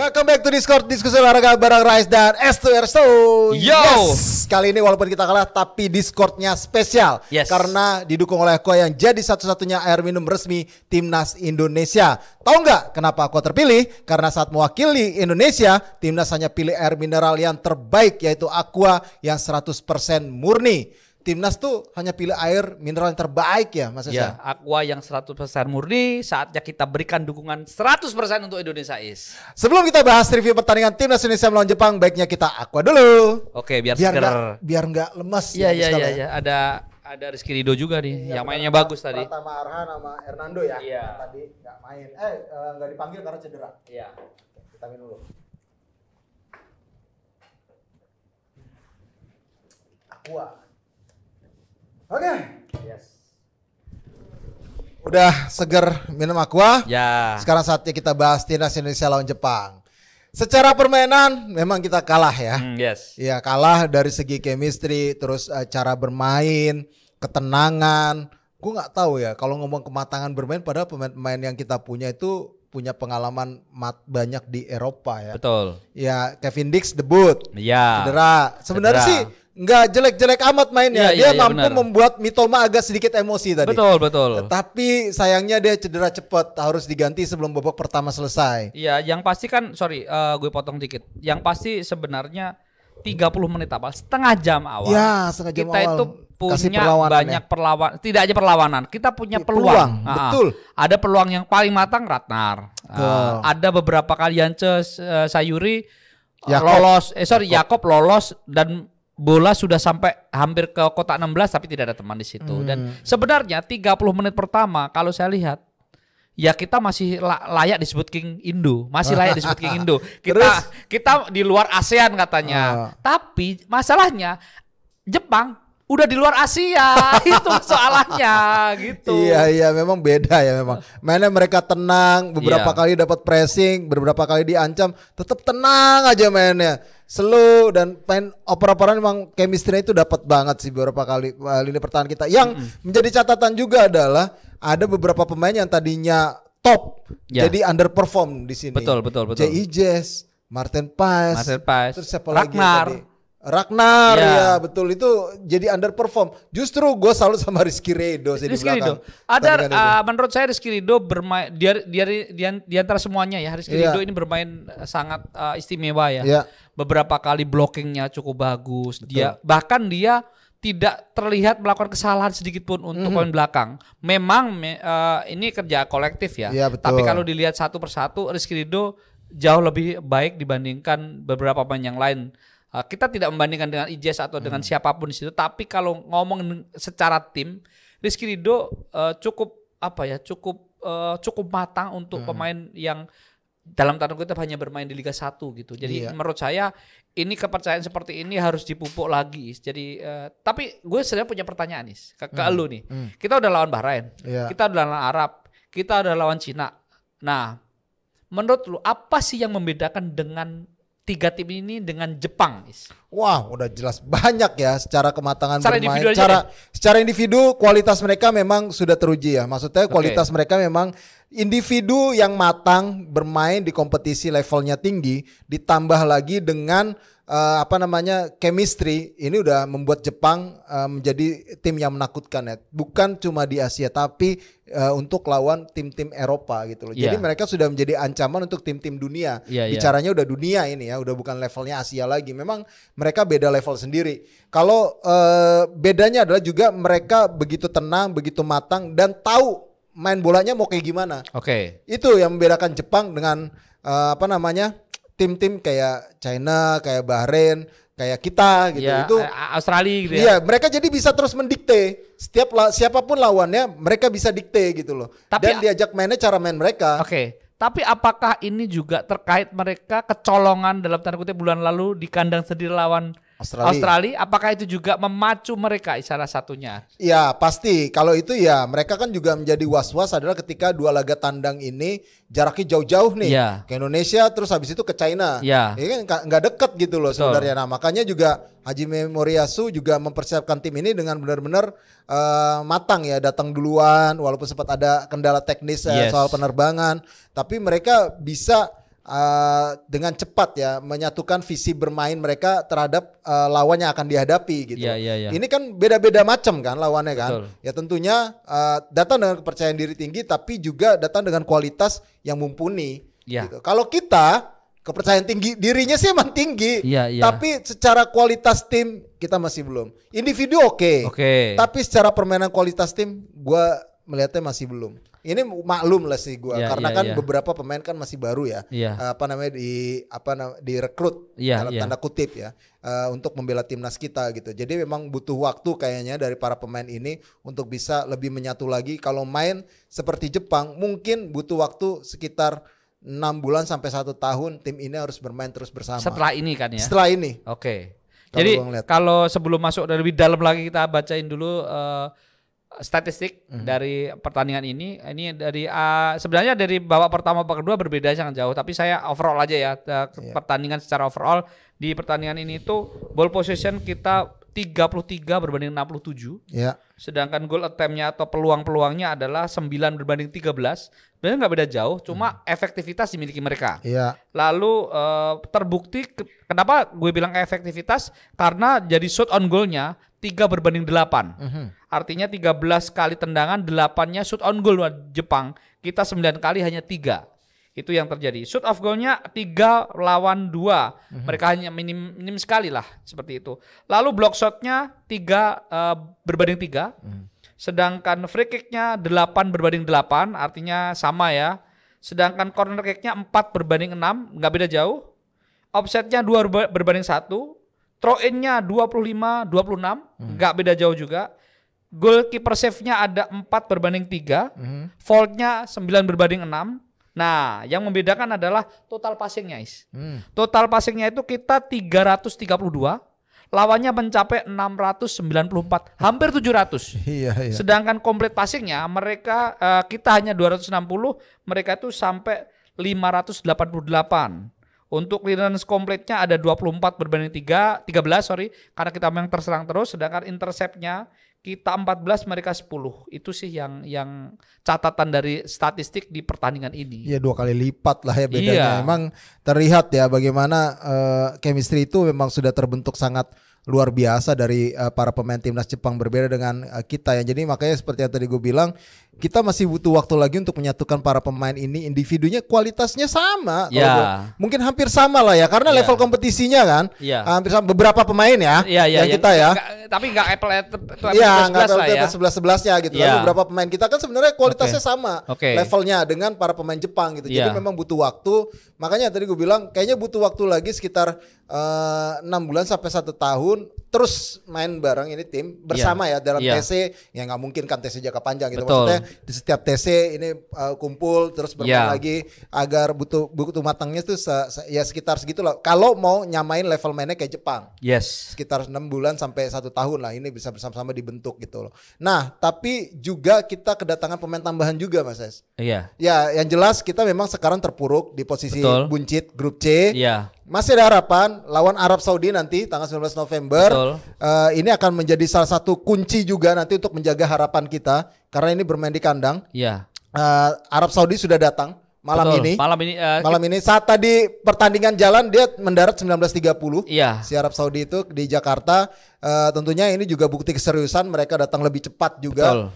Welcome back to Discord, diskusi olahraga bareng Rais dan S2RSO. Yo! Yes, kali ini walaupun kita kalah tapi Discordnya spesial. Yes. Karena didukung oleh Aqua yang jadi satu-satunya air minum resmi Timnas Indonesia. Tahu nggak kenapa Aqua terpilih? Karena saat mewakili Indonesia, Timnas hanya pilih air mineral yang terbaik, yaitu Aqua yang 100% murni. Timnas tuh hanya pilih air mineral yang terbaik ya Mas Esa? Ya, Aqua yang 100% murni, saatnya kita berikan dukungan 100% untuk Indonesia Is. Sebelum kita bahas review pertandingan Timnas Indonesia melawan Jepang, baiknya kita Aqua dulu. Oke, biar seger. Biar nggak lemes. Iya. Ada Rizky Ridho juga nih, yang mainnya bagus tadi. Pratama Arhan sama Hernando ya. Iya. Tadi nggak main. Nggak dipanggil karena cedera. Iya. Kita minum dulu. Aqua. Oke. Yes. Udah seger minum Aqua. Ya. Sekarang saatnya kita bahas Timnas Indonesia lawan Jepang. Secara permainan memang kita kalah ya. Yes. Ya kalah dari segi chemistry, terus cara bermain, ketenangan. Gue nggak tahu ya kalau ngomong kematangan bermain, padahal pemain-pemain yang kita punya itu punya pengalaman banyak di Eropa ya. Betul. Ya Kevin Dix debut. Iya. Cedera. Sebenarnya Cedera. sih nggak jelek-jelek amat mainnya. Dia Iya, mampu benar. membuat Mitoma agak sedikit emosi tadi. Betul. Tapi sayangnya dia cedera cepat, harus diganti sebelum babak pertama selesai. Iya, yang pasti kan, gue potong dikit. Yang pasti sebenarnya 30 menit awal, setengah jam awal. Ya, setengah jam kita awal. itu Kasih punya perlawanan banyak ya. perlawanan, tidak aja perlawanan, kita punya peluang. Betul. Ada peluang yang paling matang Ratnar. Ada beberapa kali Yance Sayuri Yakob lolos dan bola sudah sampai hampir ke kotak 16 tapi tidak ada teman di situ. Dan sebenarnya 30 menit pertama kalau saya lihat ya kita masih layak disebut King Indo, masih layak disebut King Indo. Kita di luar ASEAN katanya. Tapi masalahnya Jepang udah di luar Asia, itu soalannya gitu. Iya memang beda ya memang. Mainnya mereka tenang, beberapa kali dapat pressing, beberapa kali diancam, tetap tenang aja mainnya. Slow dan main oper-operan memang chemistry itu dapat banget sih beberapa kali lini pertahanan kita. Yang menjadi catatan juga adalah ada beberapa pemain yang tadinya top jadi underperform di sini. Betul. J.I. Jazz, Martin Paes, terus siapa lagi tadi? Ragnar ya betul, itu jadi underperform. Justru gue salut sama Rizky Ridho sih di belakang. Menurut saya Rizky Ridho bermain di antara semuanya ya, Rizky Ridho ini bermain sangat istimewa ya. Beberapa kali blockingnya cukup bagus. Betul. Dia tidak terlihat melakukan kesalahan sedikit pun untuk poin belakang. Memang ini kerja kolektif ya. Tapi kalau dilihat satu persatu Rizky Ridho jauh lebih baik dibandingkan beberapa pemain yang lain. Kita tidak membandingkan dengan Ijaz atau dengan siapapun di situ, tapi kalau ngomong secara tim, Rizky Ridho cukup matang untuk pemain yang dalam tanda kutip hanya bermain di Liga 1 gitu. Jadi menurut saya ini kepercayaan seperti ini harus dipupuk lagi. Jadi tapi gue sebenarnya punya pertanyaan nih ke lu nih. Kita udah lawan Bahrain, kita udah lawan Arab, kita udah lawan Cina. Nah, menurut lu apa sih yang membedakan dengan tiga tim ini dengan Jepang? Wah, udah jelas banyak ya secara kematangan bermain. Secara individu kualitas mereka memang sudah teruji ya. Maksudnya kualitas mereka memang individu yang matang, bermain di kompetisi levelnya tinggi, ditambah lagi dengan chemistry. Ini udah membuat Jepang menjadi tim yang menakutkan ya. Bukan cuma di Asia tapi untuk lawan tim-tim Eropa gitu loh. Jadi mereka sudah menjadi ancaman untuk tim-tim dunia. Bicaranya udah dunia ini ya, udah bukan levelnya Asia lagi. Memang mereka beda level sendiri. Kalau bedanya adalah juga mereka begitu tenang, begitu matang dan tahu main bolanya mau kayak gimana. Itu yang membedakan Jepang dengan tim-tim kayak China, kayak Bahrain, kayak kita gitu. Itu Australia gitu ya. Iya, mereka jadi bisa terus mendikte. Siapapun lawannya, mereka bisa dikte gitu loh. Dan diajak mainnya cara main mereka. Tapi apakah ini juga terkait mereka kecolongan dalam tanda kutip bulan lalu di kandang sendiri lawan Australia? Apakah itu juga memacu mereka salah satunya? Ya pasti. Kalau itu ya mereka kan juga menjadi was-was adalah ketika dua laga tandang ini jaraknya jauh-jauh nih. Ke Indonesia terus habis itu ke China. Ini kan nggak deket gitu loh sebenarnya. Nah makanya juga Hajime Moriyasu juga mempersiapkan tim ini dengan benar-benar matang ya, datang duluan walaupun sempat ada kendala teknis soal penerbangan. Tapi mereka bisa dengan cepat ya menyatukan visi bermain mereka terhadap lawan yang akan dihadapi gitu. Ini kan beda-beda macam kan lawannya kan. Betul. Ya tentunya datang dengan kepercayaan diri tinggi tapi juga datang dengan kualitas yang mumpuni. Gitu. Kalau kita kepercayaan tinggi dirinya sih emang tinggi, tapi secara kualitas tim kita masih belum. Individu oke. Tapi secara permainan kualitas tim gua melihatnya masih belum. Ini maklum lah sih gue karena kan beberapa pemain kan masih baru ya, direkrut dalam tanda kutip ya untuk membela timnas kita gitu. Jadi memang butuh waktu kayaknya dari para pemain ini untuk bisa lebih menyatu lagi. Kalau main seperti Jepang mungkin butuh waktu sekitar 6 bulan sampai 1 tahun tim ini harus bermain terus bersama. Setelah ini kan ya? Setelah ini. Jadi kalau sebelum masuk lebih dalam lagi kita bacain dulu statistik dari pertandingan ini dari sebenarnya dari babak pertama babak kedua berbeda sangat jauh, tapi saya overall aja ya pertandingan secara overall. Di pertandingan ini tuh ball possession kita 33 berbanding 67. Sedangkan goal attempt-nya atau peluang-peluangnya adalah 9 berbanding 13. Sebenarnya nggak beda jauh, cuma efektivitas dimiliki mereka. Lalu terbukti kenapa gue bilang efektivitas, karena jadi shot on goal-nya 3 berbanding 8. Artinya 13 kali tendangan, 8-nya shoot on goal Jepang. Kita 9 kali hanya 3. Itu yang terjadi. Shoot off goal-nya 3 lawan 2. Mereka hanya minim sekali lah seperti itu. Lalu block shot-nya 3 berbanding 3. Sedangkan free kick-nya 8 berbanding 8, artinya sama ya. Sedangkan corner kick-nya 4 berbanding 6, nggak beda jauh. Offset-nya 2 berbanding 1. Throw-in-nya 25-26, nggak beda jauh juga. Goalkeeper save-nya ada 4 berbanding 3. Fault-nya 9 berbanding 6. Nah, yang membedakan adalah total passing-nya, Total passing-nya itu kita 332, lawannya mencapai 694, hampir 700. Sedangkan complete passing-nya mereka kita hanya 260, mereka itu sampai 588. Untuk clearance complete-nya ada 24 berbanding 13, karena kita memang terserang terus. Sedangkan intercept-nya kita 14, mereka 10. Itu sih yang catatan dari statistik di pertandingan ini. 2 kali lipat lah ya bedanya. Emang terlihat ya bagaimana chemistry itu memang sudah terbentuk sangat luar biasa dari para pemain timnas Jepang, berbeda dengan kita ya. Jadi makanya seperti yang tadi gue bilang, kita masih butuh waktu lagi untuk menyatukan para pemain ini. Individunya kualitasnya sama, mungkin hampir sama lah ya, karena level kompetisinya kan hampir sama. Beberapa pemain ya, yang kita ya, tapi nggak apple nggak 11-11-nya gitu. Lalu beberapa pemain kita kan sebenarnya kualitasnya sama levelnya dengan para pemain Jepang gitu. Jadi memang butuh waktu. Makanya tadi gue bilang kayaknya butuh waktu lagi sekitar 6 bulan sampai 1 tahun terus main bareng ini tim bersama ya dalam TC. Ya nggak mungkin kan TC jangka panjang gitu. Maksudnya di setiap TC ini kumpul terus bermain lagi, agar butuh matangnya tuh ya sekitar segitulah. Kalau mau nyamain level mainnya kayak Jepang, sekitar 6 bulan sampai 1 tahun lah ini bisa bersama-sama dibentuk gitu loh. Nah tapi juga kita kedatangan pemain tambahan juga Mas Es. Ya yang jelas kita memang sekarang terpuruk di posisi buncit grup C. Masih ada harapan lawan Arab Saudi nanti tanggal 19 November. Ini akan menjadi salah satu kunci juga nanti untuk menjaga harapan kita, karena ini bermain di kandang. Arab Saudi sudah datang malam ini. Malam ini saat tadi pertandingan jalan dia mendarat 19.30. Si Arab Saudi itu di Jakarta. Tentunya ini juga bukti keseriusan, mereka datang lebih cepat juga.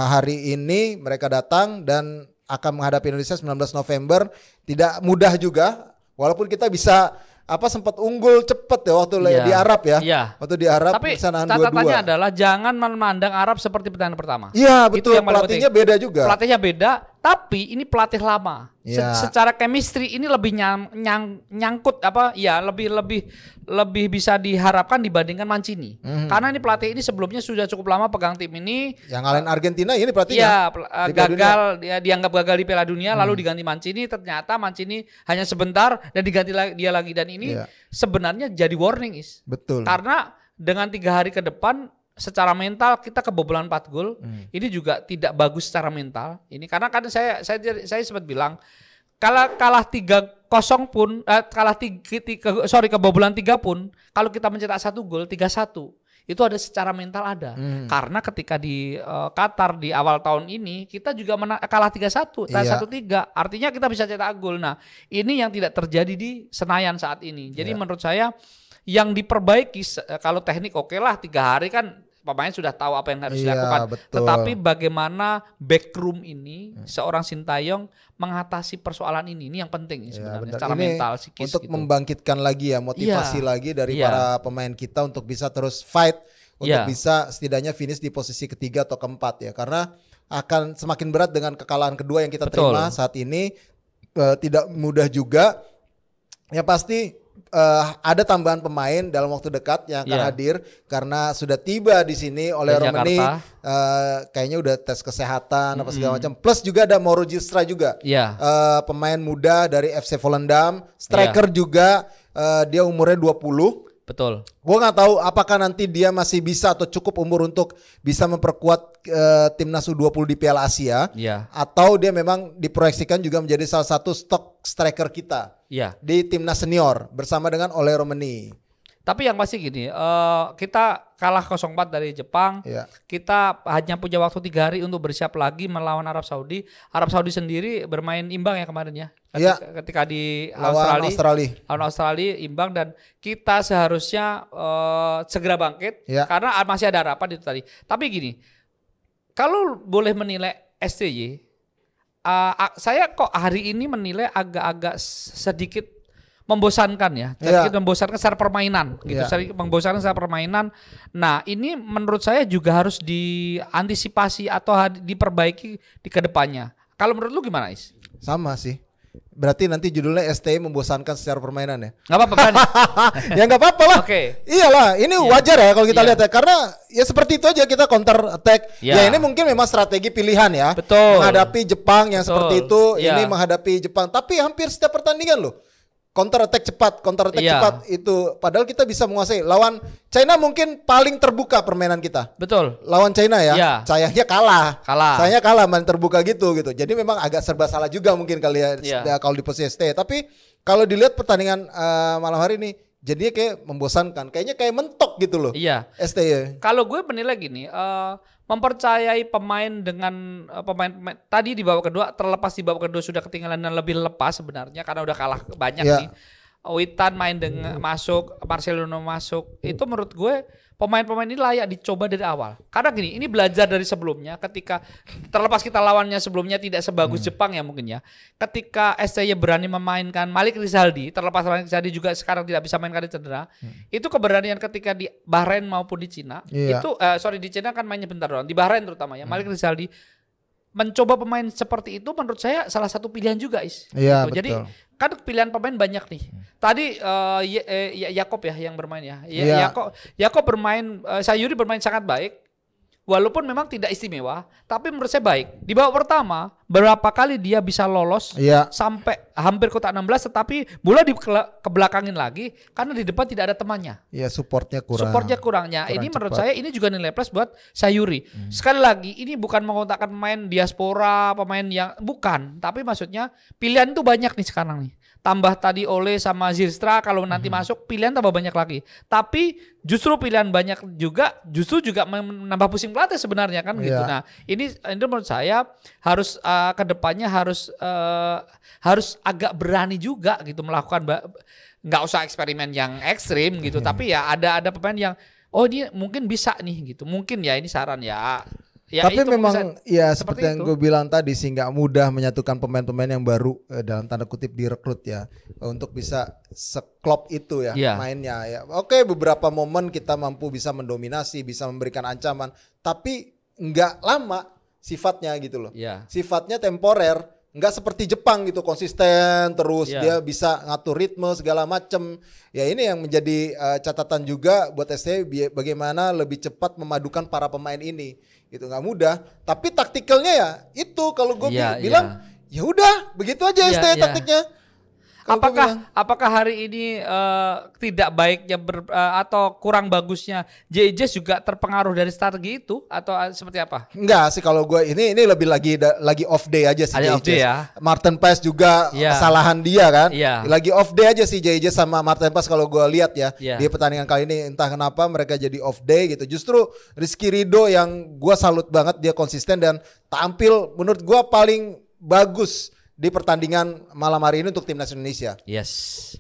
Hari ini mereka datang dan akan menghadapi Indonesia 19 November. Tidak mudah juga. Walaupun kita bisa sempat unggul cepet ya waktu di Arab ya. Waktu di Arab bisa nahan 2-2. Tapi catatannya adalah jangan memandang Arab seperti pertandingan pertama. Iya betul, pelatihnya beda juga. Pelatihnya beda, tapi ini pelatih lama. Secara chemistry ini lebih nyangkut lebih bisa diharapkan dibandingkan Mancini. Karena ini pelatih ini sebelumnya sudah cukup lama pegang tim ini. Yang ngalahin Argentina ini pelatihnya. Dianggap gagal di Piala Dunia lalu diganti Mancini, ternyata Mancini hanya sebentar dan diganti dia lagi, dan ini sebenarnya jadi warning Betul. Karena dengan 3 hari ke depan secara mental kita kebobolan 4 gol. Ini juga tidak bagus secara mental. Ini karena kan saya sempat bilang kalah 3-0 pun kebobolan 3 pun kalau kita mencetak 1 gol 3-1. itu ada secara mental ada. Karena ketika di Qatar di awal tahun ini kita juga kalah 3-1, 1-3. Artinya kita bisa cetak gol. Nah, ini yang tidak terjadi di Senayan saat ini. Jadi menurut saya yang diperbaiki kalau teknik oke lah 3 hari kan pemain sudah tahu apa yang harus dilakukan. Betul. Tetapi bagaimana backroom ini seorang Sintayong mengatasi persoalan ini yang penting sebenarnya secara mental psikis untuk gitu. Membangkitkan lagi ya motivasi lagi dari para pemain kita untuk bisa terus fight untuk bisa setidaknya finish di posisi ketiga atau keempat ya, karena akan semakin berat dengan kekalahan kedua yang kita terima saat ini. Tidak mudah juga ya, pasti ada tambahan pemain dalam waktu dekat yang akan hadir karena sudah tiba di sini oleh Romani. Kayaknya udah tes kesehatan apa segala macam. Plus juga ada Mauro Gistra juga, pemain muda dari FC Volendam, striker juga, dia umurnya 20. Betul. Gue nggak tahu apakah nanti dia masih bisa atau cukup umur untuk bisa memperkuat timnas U20 di Piala Asia, atau dia memang diproyeksikan juga menjadi salah satu stok striker kita di timnas senior bersama dengan Ole Romani. Tapi yang pasti gini, kita kalah 0-4 dari Jepang, kita hanya punya waktu 3 hari untuk bersiap lagi melawan Arab Saudi. Arab Saudi sendiri bermain imbang ya kemarin ya. Ketika di Australia imbang, dan kita seharusnya segera bangkit karena masih ada harapan itu tadi. Tapi gini, kalau boleh menilai STY, saya kok hari ini menilai agak-agak sedikit membosankan ya, sedikit membosankan secara permainan gitu, membosankan secara permainan. Nah, ini menurut saya juga harus diantisipasi atau diperbaiki di kedepannya. Kalau menurut lu gimana, Is? Sama sih. Berarti nanti judulnya STY membosankan secara permainan ya? Gak apa-apa kan? Ya gak apa-apa lah. Iyalah, ini wajar ya kalau kita lihat ya. Karena ya seperti itu aja, kita counter attack. Ya ini mungkin memang strategi pilihan ya. Betul. Menghadapi Jepang yang seperti itu, ini menghadapi Jepang. Tapi hampir setiap pertandingan loh, counter attack cepat cepat itu. Padahal kita bisa menguasai. Lawan China mungkin paling terbuka permainan kita. Betul. Lawan China ya. Sayangnya kalah. Sayangnya kalah main terbuka gitu. Jadi memang agak serba salah juga mungkin kali ya kalau di posisi ST. Tapi kalau dilihat pertandingan malam hari ini, jadinya kayak membosankan. Kayaknya kayak mentok gitu loh. ST ya. Kalau gue menilai gini, mempercayai pemain dengan pemain tadi di babak kedua, terlepas di babak kedua sudah ketinggalan dan lebih lepas sebenarnya karena udah kalah banyak nih. Witan main dengan masuk, Marcelino masuk, itu menurut gue pemain-pemain ini layak dicoba dari awal. Karena gini, ini belajar dari sebelumnya, ketika terlepas kita lawannya sebelumnya tidak sebagus Jepang ya mungkin ya. Ketika SCY berani memainkan Malik Rizaldi, terlepas Malik Rizaldi juga sekarang tidak bisa main karena cedera. Itu keberanian ketika di Bahrain maupun di Cina. Itu di Cina kan mainnya bentar doang. Di Bahrain terutama ya, Malik Rizaldi mencoba pemain seperti itu menurut saya salah satu pilihan juga, Is. Iya, gitu. Jadi kan pilihan pemain banyak nih. Tadi Yakob ya yang bermain ya. Yakob bermain, Sayuri bermain sangat baik. Walaupun memang tidak istimewa, tapi menurut saya baik. Di babak pertama, berapa kali dia bisa lolos sampai hampir kotak 16, tetapi bola kebelakangin lagi karena di depan tidak ada temannya. Iya, supportnya kurang. Kurang ini menurut saya ini juga nilai plus buat Sayuri. Sekali lagi, ini bukan mengotakkan pemain diaspora, pemain yang bukan, tapi maksudnya pilihan itu banyak nih sekarang nih. Tambah tadi Ole sama Zilstra, kalau nanti masuk pilihan tambah banyak lagi. Tapi justru pilihan banyak juga menambah pusing pelatih sebenarnya kan gitu. Nah, ini menurut saya harus kedepannya harus agak berani juga gitu melakukan, nggak usah eksperimen yang ekstrim gitu. Tapi ya ada pemain yang dia mungkin bisa nih gitu. Mungkin ya ini saran ya. Tapi memang ya seperti yang gue bilang tadi sih, nggak mudah menyatukan pemain-pemain yang baru dalam tanda kutip direkrut ya untuk bisa seklop itu ya mainnya ya. Oke, beberapa momen kita mampu bisa mendominasi, bisa memberikan ancaman, tapi nggak lama sifatnya gitu loh. Sifatnya temporer, nggak seperti Jepang gitu konsisten terus, dia bisa ngatur ritme segala macem. Ya ini yang menjadi catatan juga buat ST, bagaimana lebih cepat memadukan para pemain ini. Gitu, nggak mudah, tapi taktikalnya ya itu kalau gue bilang ya udah begitu aja ST taktiknya. Apakah hari ini tidak baiknya atau kurang bagusnya JJ juga terpengaruh dari strategi itu atau seperti apa? Enggak sih kalau gue ini lebih lagi off day aja sih JJ. Off day ya. Martin Paes juga kesalahan dia kan. Lagi off day aja sih JJ sama Martin Paes kalau gue lihat ya. Di pertandingan kali ini entah kenapa mereka jadi off day gitu. Justru Rizky Ridho yang gue salut banget, dia konsisten dan tampil menurut gue paling bagus di pertandingan malam hari ini untuk timnas Indonesia. Yes.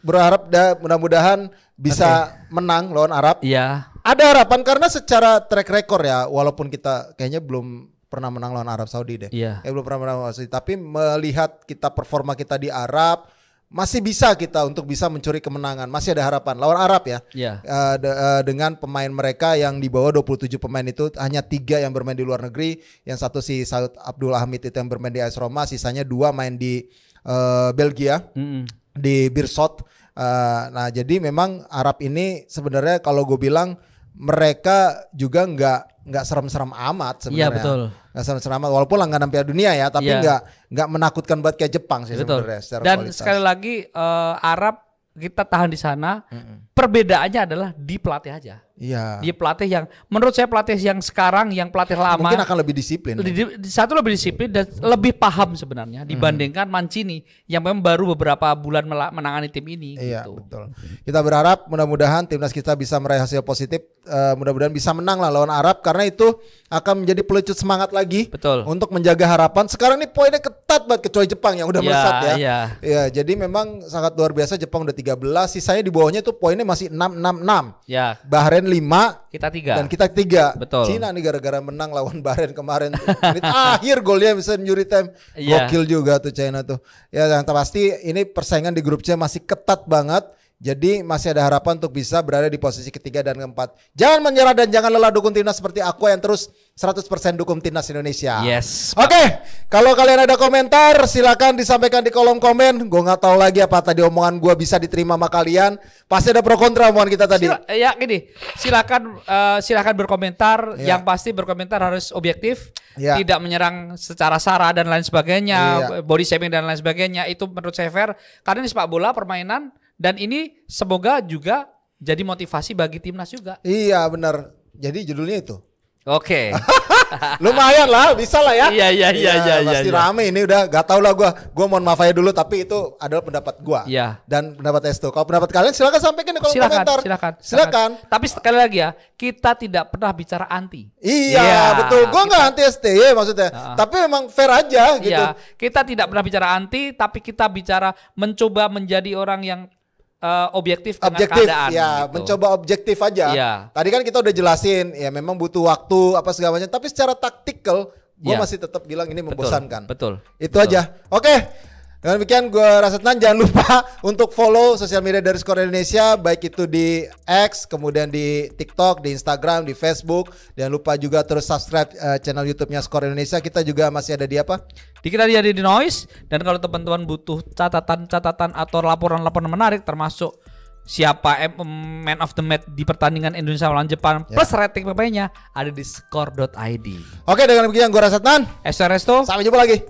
Berharap mudah-mudahan bisa menang lawan Arab. Iya. Ada harapan karena secara track record ya, walaupun kita kayaknya belum pernah menang lawan Arab Saudi deh. Iya. Belum pernah menang lawan Arab Saudi, tapi melihat performa kita di Arab, masih bisa kita untuk bisa mencuri kemenangan. Masih ada harapan lawan Arab ya. Dengan pemain mereka yang di bawah 27 pemain itu hanya 3 yang bermain di luar negeri. Yang satu si Saud Abdul Hamid itu yang bermain di AS Roma, sisanya 2 main di Belgia, di Beerschot. Nah jadi memang Arab ini sebenarnya kalau gue bilang mereka juga nggak serem-serem amat sebenarnya. Iya betul. Nggak serem-serem amat walaupun langganan Piala Dunia ya, tapi nggak menakutkan banget kayak Jepang sih sebenarnya. Dan kualitas. Sekali lagi Arab kita tahan di sana. Perbedaannya adalah di pelatih aja. Iya. Dia pelatih yang menurut saya pelatih yang sekarang yang pelatih lama mungkin akan lebih disiplin. Satu lebih disiplin dan lebih paham sebenarnya dibandingkan Mancini yang memang baru beberapa bulan menangani tim ini. Iya gitu. Betul. Kita berharap mudah-mudahan timnas kita bisa meraih hasil positif. Mudah-mudahan bisa menang lah lawan Arab karena itu akan menjadi pelecut semangat lagi. Betul. Untuk menjaga harapan. Sekarang ini poinnya ketat banget kecuali Jepang yang udah melesat ya. Iya. Jadi memang sangat luar biasa. Jepang udah 13, sisanya di bawahnya tuh poinnya masih 6. Ya. Bahrain 5, kita 3 dan kita 3. Betul. Cina nih gara-gara menang lawan Bahrain kemarin menit akhir golnya bisa injury time. Gokil juga tuh China tuh. Ya yang pasti ini persaingan di grup C masih ketat banget. Jadi masih ada harapan untuk bisa berada di posisi ketiga dan keempat. Jangan menyerah dan jangan lelah dukung timnas seperti aku yang terus 100% dukung timnas Indonesia. Yes. Oke, kalau kalian ada komentar silakan disampaikan di kolom komen. Gue nggak tahu lagi apa tadi omongan gue bisa diterima sama kalian. Pasti ada pro kontra omongan kita tadi. Silakan berkomentar. Yang pasti berkomentar harus objektif. Tidak menyerang secara sara dan lain sebagainya, body shaming dan lain sebagainya. Itu menurut saya fair. Karena ini sepak bola permainan. Dan ini semoga juga jadi motivasi bagi timnas juga. Iya benar. Jadi judulnya itu. Oke. Lumayan lah, bisa lah ya. Iya. Pasti rame ini udah. Gak tau lah gue. Gue mohon maaf aja dulu, tapi itu adalah pendapat gue. Iya. Dan pendapat Esto. Kalau pendapat kalian silakan sampaikan di kolom komentar. Silakan. Tapi sekali lagi ya, kita tidak pernah bicara anti. Iya betul. Gue nggak anti STY maksudnya. Tapi memang fair aja gitu. Iya. Kita tidak pernah bicara anti, tapi kita bicara mencoba menjadi orang yang objektif dengan keadaan ya gitu. Mencoba objektif aja. Tadi kan kita udah jelasin ya memang butuh waktu apa segala macam, tapi secara taktikal gue masih tetap bilang ini membosankan. Betul. Itu aja. Oke. Dengan demikian gue Rasetnan, jangan lupa untuk follow sosial media dari Skor Indonesia, baik itu di X, kemudian di TikTok, di Instagram, di Facebook. Jangan lupa juga terus subscribe channel YouTube-nya Skor Indonesia. Kita juga masih ada di apa? Kita ada di Noise. Dan kalau teman-teman butuh catatan-catatan atau laporan-laporan menarik termasuk siapa man of the match di pertandingan Indonesia melawan Jepang plus rating pemainnya ada di skor.id. Oke, dengan demikian gue Rasetnan, Resto. Sampai jumpa lagi.